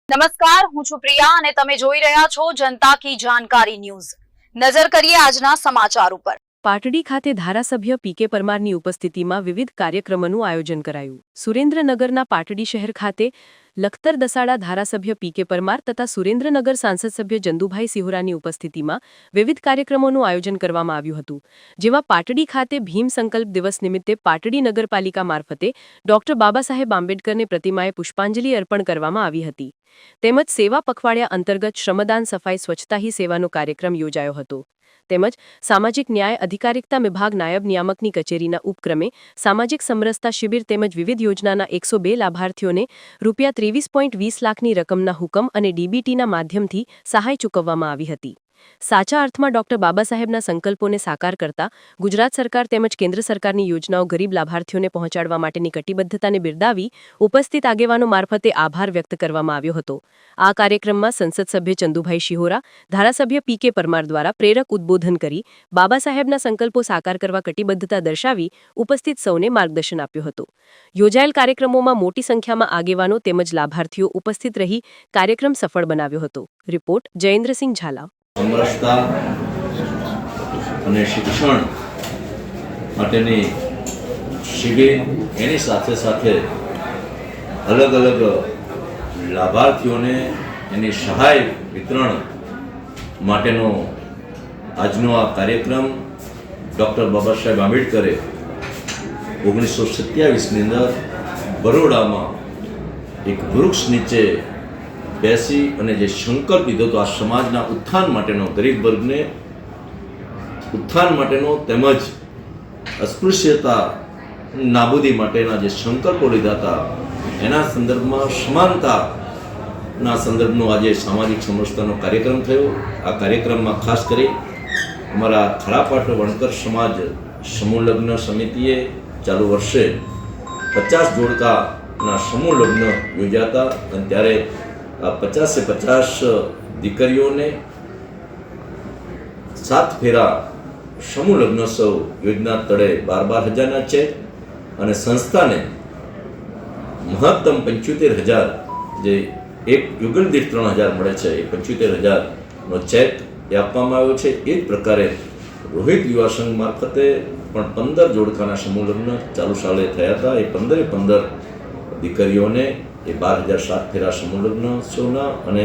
નમસ્કાર, હું છું પ્રિયા અને તમે જોઈ રહ્યા છો જનતા કી જાણકારી ન્યૂઝ। નજર કરીએ આજના સમાચાર ઉપર। પાટડી ખાતે ધારાસભ્ય પીકે પરમારની ઉપસ્થિતિમાં વિવિધ કાર્યક્રમોનું આયોજન કરાયું। સુરેન્દ્રનગરના પાટડી શહેર ખાતે લખતર દસાડા ધારાસભ્ય પીકે પરમાર તથા સુરેન્દ્રનગર સાંસદ સભ્ય જંદુભાઈ સિહોરાની ઉપસ્થિતિમાં વિવિધ કાર્યક્રમોનું આયોજન કરવામાં આવ્યું હતું, જેમાં પાટડી ખાતે ભીમ સંકલ્પ દિવસ નિમિત્તે પાટડી નગરપાલિકા મારફતે ડોક્ટર બાબાસાહેબ આંબેડકરની પ્રતિમાએ પુષ્પાંજલિ અર્પણ કરવામાં આવી હતી, તેમજ સેવા પખવાડિયા અંતર્ગત શ્રમદાન સફાઈ સ્વચ્છતા હી સેવાનો કાર્યક્રમ યોજાયો હતો, તેમજ સામાજિક ન્યાય અધિકારિતા વિભાગ નાયબ નિયામકની કચેરીના ઉપક્રમે સામાજિક સમરસતા શિબિર તેમજ વિવિધ યોજનાના 102 લાભાર્થીઓને ₹23.20 લાખની રકમના હુકમ અને ડીબીટીના માધ્યમથી સહાય ચૂકવવામાં આવી હતી। સાચા અર્થમાં ડોક્ટર બાબાસાહેબના સંકલ્પોને સાકાર કરતા ગુજરાત સરકાર તેમજ કેન્દ્ર સરકારની યોજનાઓ ગરીબ લાભાર્થીઓને પહોંચાડવા માટેની કટિબદ્ધતાને બિરદાવી ઉપસ્થિત આગેવાનો મારફતે આભાર વ્યક્ત કરવામાં આવ્યો હતો। આ કાર્યક્રમમાં સંસદ સભ્ય ચંદુભાઈ શિહોરા, ધારાસભ્ય પીકે પરમાર દ્વારા પ્રેરક ઉદ્બોધન કરી બાબાસાહેબના સંકલ્પો સાકાર કરવા કટિબદ્ધતા દર્શાવી ઉપસ્થિત સૌને માર્ગદર્શન આપ્યું હતું। યોજાયેલ કાર્યક્રમોમાં મોટી સંખ્યામાં આગેવાનો તેમજ લાભાર્થીઓ ઉપસ્થિત રહી કાર્યક્રમ સફળ બનાવ્યો હતો। રિપોર્ટ જયેન્દ્રસિંહ ઝાલા। સમરસતા અને શિક્ષણ માટેની શિબિર, એની સાથે સાથે અલગ અલગ લાભાર્થીઓને એની સહાય વિતરણ માટેનો આજનો આ કાર્યક્રમ ડૉક્ટર બાબાસાહેબ આંબેડકરે 1927ની અંદર બરોડામાં એક વૃક્ષ નીચે બેસી અને જે સંકલ્પ લીધો હતો, આ સમાજના ઉત્થાન માટેનો, ગરીબ વર્ગને ઉત્થાન માટેનો તેમજ અસ્પૃશ્યતા નાબૂદી માટેના જે સંકલ્પો લીધા હતા, એના સંદર્ભમાં સમાનતાના સંદર્ભનો આજે સામાજિક સમરસતાનો કાર્યક્રમ થયો। આ કાર્યક્રમમાં ખાસ કરી અમારા ખરાપાટ વણકર સમાજ સમૂહ લગ્ન સમિતિએ ચાલુ વર્ષે 50 જોડકાના સમૂહ લગ્ન યોજ્યા હતા અને ત્યારે આ 50 દીકરીઓને 7 ફેરા સમૂહ લગ્નોત્સવ યોજના તળે 12,000ના ચેક અને સંસ્થાને મહત્તમ 75,000 જે એક યુગલ દીઠ 3,000 મળે છે, એ 75,000નો ચેક એ આપવામાં આવ્યો છે। એ જ પ્રકારે રોહિત યુવા સંઘ મારફતે પણ 15 જોડકાના સમૂહ લગ્ન ચાલુ સાલે થયા હતા। એ 15 દીકરીઓને એ 12,000 7 ફેરા સમૂહ લગ્નોત્સવના અને